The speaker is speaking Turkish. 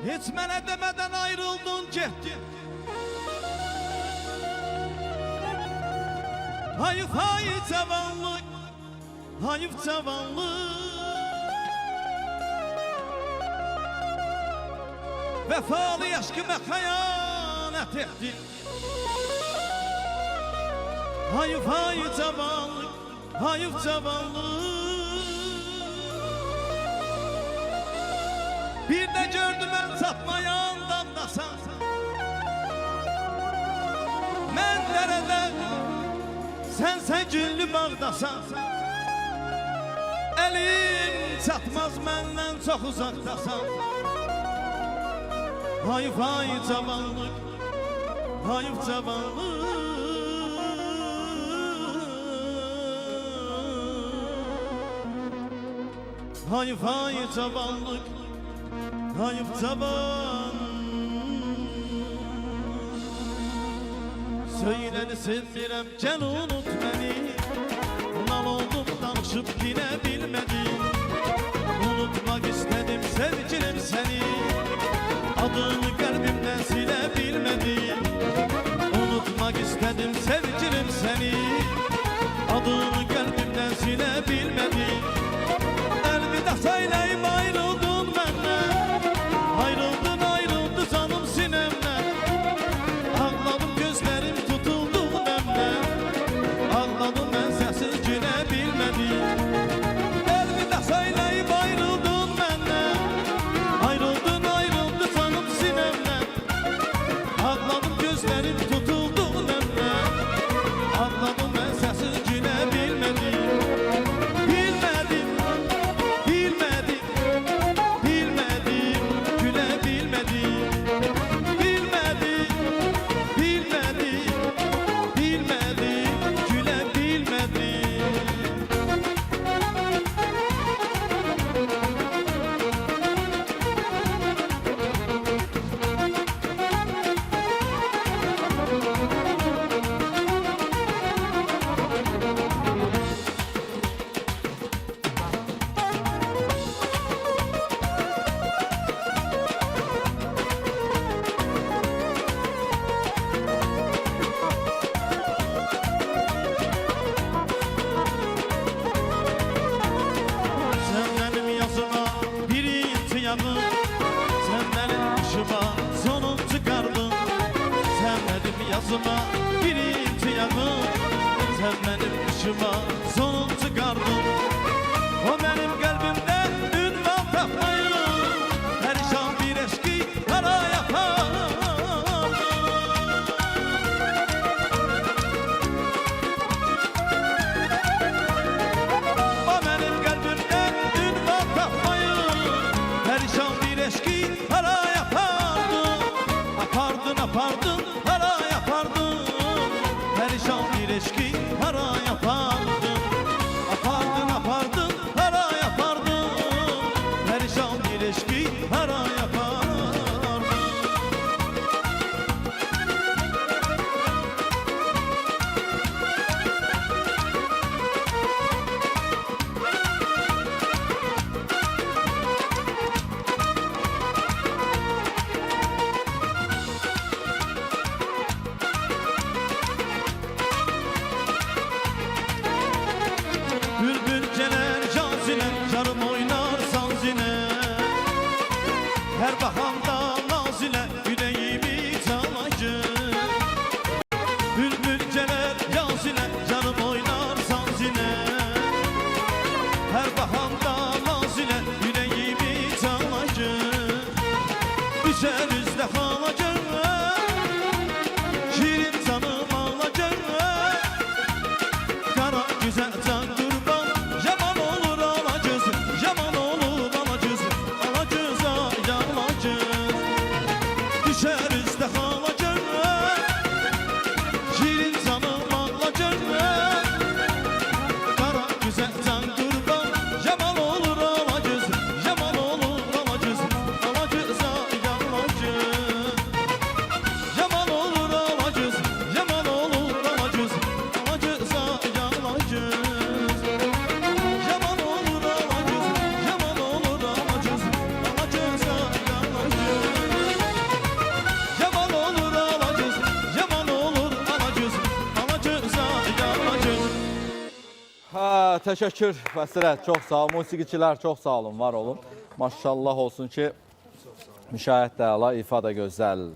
Hiç mənə demeden ayrıldın getdin. Hayıf hayıf cavanlık, hayıf cavanlık. Vefalı aşkıma xəyanət etdin. Hayıf hayıf cavanlık, hayıf cavanlık. Bir de gördüm ben satmayan damdasan. Mən dərədə, sen güllü bağdasan. Elim çatmaz məndən çox uzaqdasan. Hayıf hayıf cavanlık, hayıf cavanlık. Hayıf hayıf cavanlık, hayıf cavan. Söyleni sevmirəm, gel unut beni. Lal oldum danışıp yine bilmedim. Unutmak istedim sevgilim seni. Adını kalbimden silebilmedim. Unutmak istedim sevgilim seni. Adını kalbimden silebilmedim. Elvida söyleyip ayrıldın benden. Ayrıldın ayrıldı canım sinemden. Ağladım gözlerim tutuldu nemden. Ağladım ben sessiz gülebilmedim. Elvida söyleyip ayrıldın benden. Ayrıldın ayrıldı canım sinemden. Ağladım gözlerim tutuldu nemden. Ağladım ben sessiz gülebilmedim. Bilmedim, bilmedim, bilmedim, gülebilmedim. Bilmedim, bilmedim, bilmedim, gülebilmedim. Sen benim yazıma bir intiyadın. Sen benim başıma sonun çıkardın. Sen benim yazıma bir intiyadın. Sen benim başıma sonun çıkardın. O benim kalbimde ünvan tapmayı. Perişan bir eşki kara yapar. O benim kalbimden ünvan tapmayı. Perişan bir eşki para yapardın. Apardın apardın para yapardın. Perişan bir eşki para yapardın. Apardın apardın para yapardın. Perişan bir eşki para yapardın. Bülbülceler cazine, canım oynar sanzine. Her bahanda nazile, yüreğimi çalacak. Bülbülceler cazine, canım oynar sanzine. Her bahanda nazile, yüreğimi çalacak. Düşer üstte kalacak. Şirin canım alacak. Kara güzel can kurban. Yaman olur alacağız. Yaman olur alacağız. Alacağız ay alacağız. Düşer üstte kalacak. Şirin canım alacak. Kara güzel can kurban. Yaman olur alacağız. Yaman olur alacağız. Alacağız ay alacağız. Yaman olur alacağız. Yaman olur alacağız. Alacağız ay alacağız. Təşəkkür Bəsirət, çox sağ olun. Musiqiçilər çox sağ olun, var olun. Maşallah olsun ki, müşahidə də əla, ifa da gözəl.